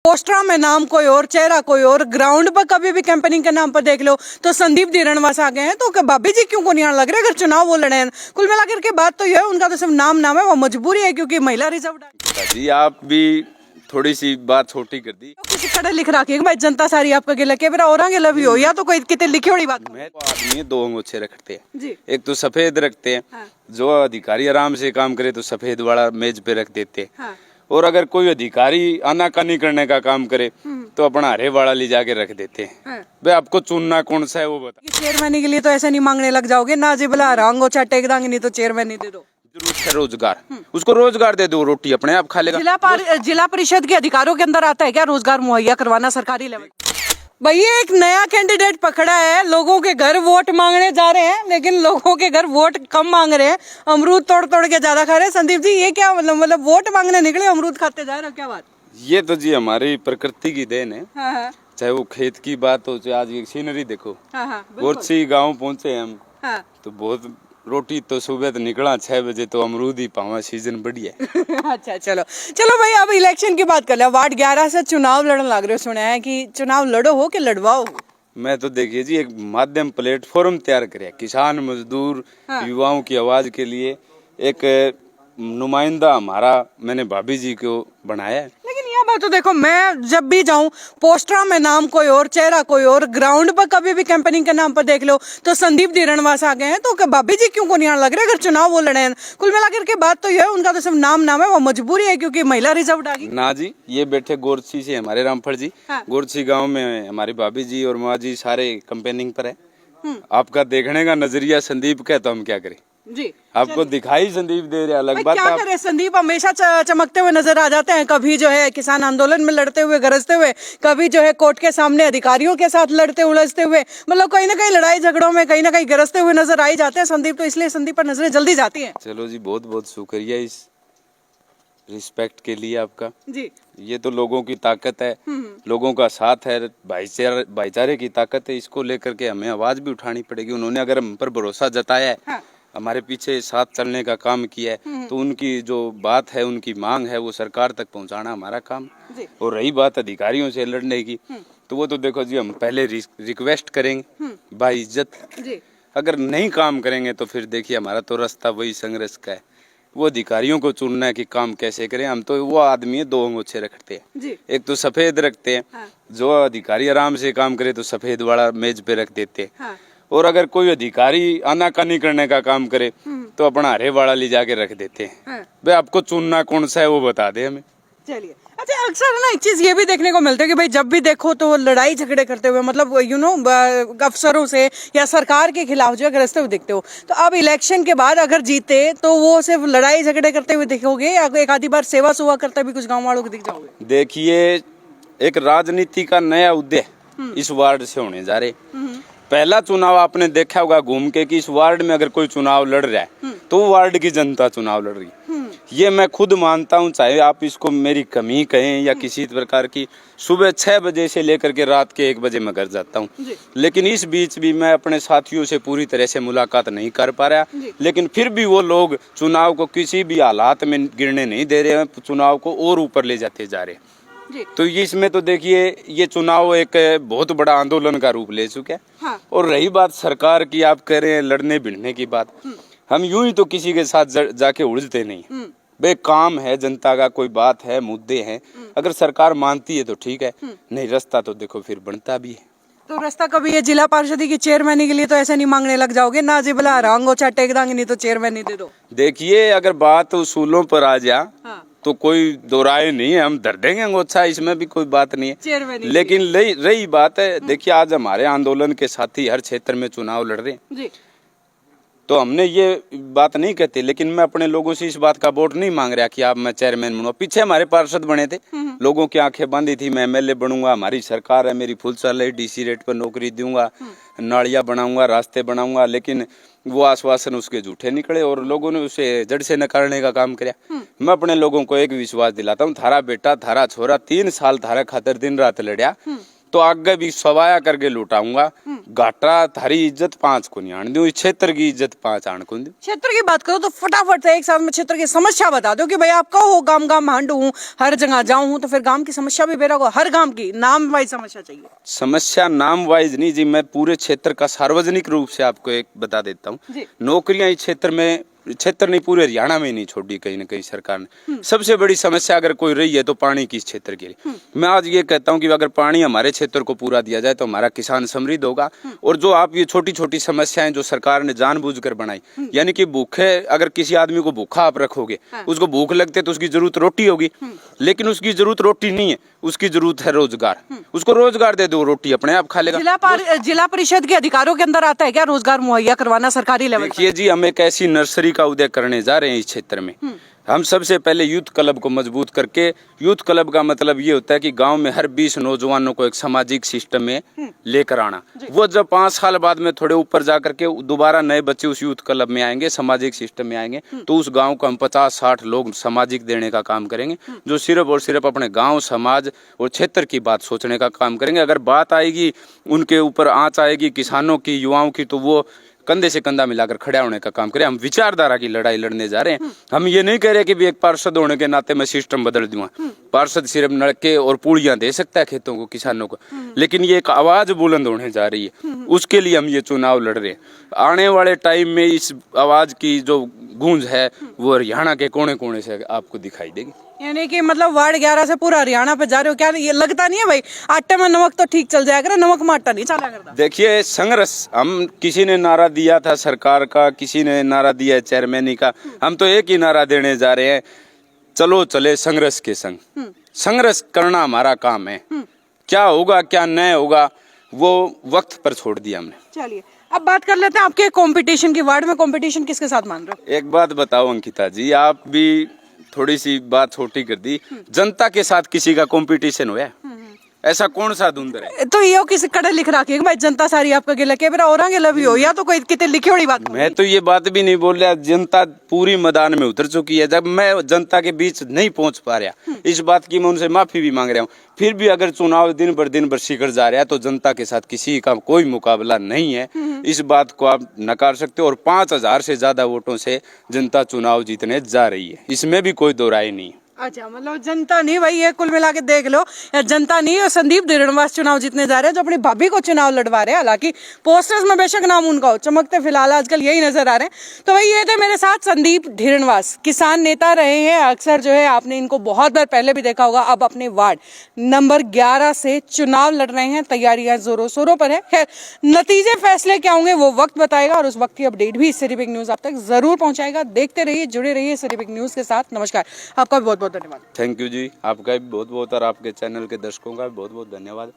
पोस्टरों में नाम कोई और, चेहरा कोई और, ग्राउंड पर कभी भी कैंपेनिंग के नाम पर देख लो तो संदीप धिरणवास आ गए हैं। तो भाभी जी क्यों को नहीं आने लग रहे अगर चुनाव वो लड़े हैं? कुल मिलाकर के बात तो यह है, उनका तो सिर्फ नाम है, वो मजबूरी है क्योंकि महिला रिजर्व जी। आप भी थोड़ी सी बात छोटी कर दी। तो किसी खड़े लिख रखी है भाई जनता सारी आपका गिला के मेरा और गिला भी हो, या तो कोई कितने लिखी होड़ी बात। मैं तो आदमी दो अंगोछे रखते हैं जी। एक तो सफेद रखते हैं। हाँ। जो अधिकारी आराम से काम करे तो सफेद वाला मेज पे रख देते हैं। हाँ। और अगर कोई अधिकारी आनाकानी करने का काम करे तो अपना हरे वाला ले जाके रख देते हैं। हाँ। भाई आपको चुनना कौन सा है वो बता। चेयरमैन के लिए तो ऐसे नहीं मांगने लग जाओगे ना जी, बोला रंगो चाटे एक दांग नहीं तो चेयरमैन नहीं दे दो। जरूरत है रोजगार, उसको रोजगार दे दो, रोटी अपने आप खा लेगा। जिला परिषद के अधिकारों के अंदर आता है क्या रोजगार मुहैया करवाना सरकारी लेवल? भैया एक नया कैंडिडेट पकड़ा है, लोगों के घर वोट मांगने जा रहे हैं, लेकिन लोगों के घर वोट कम मांग रहे हैं, अमरूद तोड़ तोड़ के ज्यादा खा रहे हैं। संदीप जी ये क्या मतलब वोट मांगने निकले अमरूद खाते जा रहे हो, क्या बात? ये तो जी हमारी प्रकृति की देन है। हाँ हाँ चाहे वो खेत की बात हो, चाहे आज ये सीनरी देखो। हाँ हाँ गोरसी गांव पहुंचे हम। हाँ। तो बहुत रोटी तो सुबह तो निकला 6 बजे तो अमरूद ही पावा, सीजन बढ़िया। अच्छा चलो चलो भाई, अब इलेक्शन की बात कर ले। वार्ड 11 से चुनाव लड़ने लग रहे हो, सुना है कि चुनाव लड़ो हो कि लड़वाओ हो? मैं तो देखिए जी एक माध्यम प्लेटफॉर्म तैयार करे किसान मजदूर युवाओं की आवाज के लिए। एक नुमाइंदा हमारा मैंने भाभी जी को बनाया है। लेकिन यह बात तो देखो, मैं जब भी जाऊं पोस्टरों में नाम कोई और, चेहरा कोई और, ग्राउंड पर कभी भी कैंपेनिंग के नाम पर देख लो तो संदीप धिरणवास आ गए हैं। तो भाभी जी क्यों को नहीं आने लग रहे अगर चुनाव वो लड़े हैं? कुल मिलाकर के बात तो यह है, उनका तो सिर्फ नाम है, वो मजबूरी है क्योंकि महिला रिजर्व आ गई ना जी। ये बैठे गोरसी से हमारे रामफल जी। हाँ। गोरसी गांव में हमारी भाभी जी और माँ जी सारे कैंपेनिंग पर है। आपका देखने का नजरिया संदीप का है तो हम क्या करें जी। आपको दिखाई संदीप दे रहे अलग बात। क्या करे, संदीप हमेशा चमकते हुए नजर आ जाते हैं, कभी जो है किसान आंदोलन में लड़ते हुए गरजते हुए, कभी जो है कोर्ट के सामने अधिकारियों के साथ लड़ते उलझते हुए, मतलब कहीं ना कहीं लड़ाई झगड़ों में कहीं ना कहीं गरजते हुए नजर आ ही जाते हैं संदीप, तो इसलिए संदीप पर नजरें जल्दी जाती हैं। चलो जी, बहुत बहुत शुक्रिया इस रिस्पेक्ट के लिए आपका जी। ये तो लोगों की ताकत है, लोगों का साथ है, भाईचारे की ताकत है। इसको लेकर के हमें आवाज भी उठानी पड़ेगी। उन्होंने अगर हम पर भरोसा जताया है, हाँ। हमारे पीछे साथ चलने का काम किया है, तो उनकी जो बात है, उनकी मांग है, वो सरकार तक पहुंचाना हमारा काम। जी। और रही बात अधिकारियों से लड़ने की, तो वो तो देखो जी हम पहले रिक्वेस्ट करेंगे बाइज्जत। जी। अगर नहीं काम करेंगे तो फिर देखिए हमारा तो रास्ता वही संघर्ष का है। वो अधिकारियों को चुनना है कि काम कैसे करें। हम तो वो आदमी है दो अंगोछे रखते हैं। जी। एक तो सफेद रखते हैं। हाँ। जो अधिकारी आराम से काम करे तो सफेद वाला मेज पे रख देते हैं। हाँ। और अगर कोई अधिकारी आनाकानी करने का काम करे तो अपना हरे वाला ले जाके रख देते हैं। हाँ। भाई आपको चुनना कौन सा है वो बता दे हमें। चलिए, अच्छा अक्सर ना एक चीज ये भी देखने को मिलता है कि भाई जब भी देखो तो लड़ाई झगड़े करते हुए, मतलब अफसरों से या सरकार के खिलाफ जो है गरजते हुए दिखते हो, तो अब इलेक्शन के बाद अगर जीते तो वो सिर्फ लड़ाई झगड़े करते हुए दिखोगे या एक आधी बार सेवा सुवा करते भी कुछ गाँव वालों को दिख जाओगे? देखिए एक राजनीति का नया उद्देश्य इस वार्ड से होने जा रहे। पहला चुनाव आपने देखा होगा घूम के कि इस वार्ड में अगर कोई चुनाव लड़ रहा है तो वो वार्ड की जनता चुनाव लड़ रही है। ये मैं खुद मानता हूँ, चाहे आप इसको मेरी कमी कहें या किसी प्रकार की। सुबह 6 बजे से लेकर के रात के 1 बजे मैं घर जाता हूँ, लेकिन इस बीच भी मैं अपने साथियों से पूरी तरह से मुलाकात नहीं कर पा रहा। लेकिन फिर भी वो लोग चुनाव को किसी भी हालात में गिरने नहीं दे रहे हैं, चुनाव को और ऊपर ले जाते जा रहे हैं। तो इसमें तो देखिए ये चुनाव एक बहुत बड़ा आंदोलन का रूप ले चुका है। हाँ। और रही बात सरकार की, आप कह रहे हैं लड़ने भिड़ने की बात, हम यूं ही तो किसी के साथ जाके उलझते नहीं। बे काम है जनता का, कोई बात है, मुद्दे हैं, अगर सरकार मानती है तो ठीक है, नहीं रास्ता तो देखो फिर बनता भी है। तो रास्ता कभी ये जिला पार्षद की चेयरमैन के लिए तो ऐसे नहीं मांगने लग जाओगे ना जी, बोला रंगो चाटे एक दांग नहीं तो चेयरमैन नहीं दे दो? देखिए अगर बात उसूलों पर आ जा हाँ। तो कोई दो राय नहीं है, हम धर देंगे अंगोछा, इसमें भी कोई बात नहीं है। लेकिन रही बात है, देखिए आज हमारे आंदोलन के साथी हर क्षेत्र में चुनाव लड़ रहे हैं, तो हमने ये बात नहीं कहते, लेकिन मैं अपने लोगों से इस बात का वोट नहीं मांग रहा कि आप मैं चेयरमैन बनूं। पीछे हमारे पार्षद बने थे, लोगों की आंखें बांधी थी, मैं एमएलए बनूंगा, हमारी सरकार है, मेरी फुल सैलरी डीसी रेट पर नौकरी दूंगा, नालियां बनाऊंगा, रास्ते बनाऊंगा, लेकिन वो आश्वासन उसके झूठे निकले और लोगों ने उसे जड़ से नकारने का काम किया। मैं अपने लोगों को एक विश्वास दिलाता हूँ, थारा बेटा थारा छोरा 3 साल थारा खातर दिन रात लड़िया, तो आगे भी सवाया करके लुटाऊंगा। घाटा थारी इज्जत 5 को नहीं आने दूं, इस क्षेत्र की इज्जत 5 आने को दूं। क्षेत्र की बात करो तो फटाफट से एक साथ में क्षेत्र की समस्या बता दो कि भाई आप कहो गांव गांव हांडू हूँ, हर जगह जाऊँ हूँ, तो फिर गांव की समस्या भी बेरा को हर गांव की नाम वाइज समस्या चाहिए। समस्या नाम वाइज नहीं जी, मैं पूरे क्षेत्र का सार्वजनिक रूप से आपको एक बता देता हूँ। जी। नौकरियां इस क्षेत्र नहीं पूरे हरियाणा में ही नहीं छोड़ी कहीं ना कहीं सरकार ने। सबसे बड़ी समस्या अगर कोई रही है तो पानी की इस क्षेत्र के लिए। मैं आज ये कहता हूँ कि अगर पानी हमारे क्षेत्र को पूरा दिया जाए तो हमारा किसान समृद्ध होगा। और जो आप ये छोटी छोटी समस्याएं जो सरकार ने जानबूझकर बनाई, यानी कि भूखे, अगर किसी आदमी को भूखा आप रखोगे, उसको भूख लगते तो उसकी जरूरत रोटी होगी, लेकिन उसकी जरूरत रोटी नहीं है, उसकी जरूरत है रोजगार। उसको रोजगार दे दो, रोटी अपने आप खा लेगा। जिला परिषद के अधिकारों के अंदर आता है क्या रोजगार मुहैया करवाना सरकारी लेवल पर? देखिए जी, हम एक ऐसी नर्सरी का उदय करने जा रहे हैं इस क्षेत्र में। हम सबसे पहले यूथ क्लब को मजबूत करके, यूथ क्लब का मतलब ये होता है कि गांव में हर 20 नौजवानों को एक सामाजिक सिस्टम में लेकर आना। वो जब 5 साल बाद में थोड़े ऊपर जा करके दोबारा नए बच्चे उस यूथ क्लब में आएंगे, सामाजिक सिस्टम में आएंगे, तो उस गांव को हम 50-60 लोग सामाजिक देने का काम करेंगे, जो सिर्फ और सिर्फ अपने गाँव, समाज और क्षेत्र की बात सोचने का काम करेंगे। अगर बात आएगी उनके ऊपर, आँच आएगी किसानों की, युवाओं की, तो वो कंधे से कंधा मिलाकर खड़ा होने का काम करें। हम विचारधारा की लड़ाई लड़ने जा रहे हैं। हम ये नहीं कह रहे कि भी एक पार्षद होने के नाते मैं सिस्टम बदल दूंगा। पार्षद सिर्फ नलके और पुड़ियां दे सकता है खेतों को, किसानों को, लेकिन ये एक आवाज बुलंद होने जा रही है। उसके लिए हम ये चुनाव लड़ रहे हैं। आने वाले टाइम में इस आवाज की जो गूंज है वो हरियाणा के कोने कोने से आपको दिखाई देगी। यानी कि मतलब वार्ड 11 से पूरा हरियाणा पे जा रहे हो क्या? ये लगता नहीं है भाई आटे में नमक तो ठीक चल जाएगा, नमक में आटा नहीं चला करता। देखिए, संघर्ष, हम किसी ने नारा दिया था सरकार का, किसी ने नारा दिया है चेयरमैनी का, हम तो एक ही नारा देने जा रहे हैं, चलो चले संघर्ष के संग। संघर्ष करना हमारा काम है। क्या होगा क्या नहीं होगा वो वक्त पर छोड़ दिया हमने। चलिए अब बात कर लेते हैं आपके कंपटीशन की। वार्ड में कंपटीशन किसके साथ मान रहे हो? एक बात बताओ अंकिता जी, आप भी थोड़ी सी बात छोटी कर दी, जनता के साथ किसी का कंपटीशन हुआ है? ऐसा कौन सा धुंधर है? तो ये किसी कड़े लिख रखी है भाई जनता सारी आपका गिला के मेरा और गिला भी हो, या तो कोई कितने लिखी हुई बात। मैं तो ये बात भी नहीं बोल रहा, जनता पूरी मैदान में उतर चुकी है। जब मैं जनता के बीच नहीं पहुंच पा रहा, इस बात की मैं उनसे माफी भी मांग रहा हूँ। फिर भी अगर चुनाव दिन भर शिखर जा रहा है तो जनता के साथ किसी का कोई मुकाबला नहीं है। इस बात को आप नकार सकते हो। और 5000 से ज्यादा वोटों से जनता चुनाव जीतने जा रही है, इसमें भी कोई दो राय नहीं है। अच्छा, मतलब जनता नहीं भाई, ये कुल मिला के देख लो, या जनता नहीं और संदीप धिरणवास चुनाव जीतने जा रहे हैं, जो अपनी भाभी को चुनाव लड़वा रहे हैं। हालांकि पोस्टर्स में बेशक नाम उनका हो, चमकते फिलहाल आजकल यही नजर आ रहे हैं। तो भाई ये थे मेरे साथ संदीप धिरणवास, किसान नेता रहे हैं अक्सर, जो है आपने इनको बहुत बार पहले भी देखा होगा। अब अपने वार्ड नंबर 11 से चुनाव लड़ रहे हैं, तैयारियां जोरों शोरों पर है। खैर, नतीजे फैसले क्या होंगे वो वक्त बताएगा, और उस वक्त की अपडेट भी सिटी पिक न्यूज आप तक जरूर पहुंचाएगा। देखते रहिए, जुड़े रहिए सिटी पिक न्यूज के साथ। नमस्कार, आपका बहुत बहुत धन्यवाद। थैंक यू जी, आपका भी बहुत बहुत, और आपके चैनल के दर्शकों का भी बहुत बहुत धन्यवाद।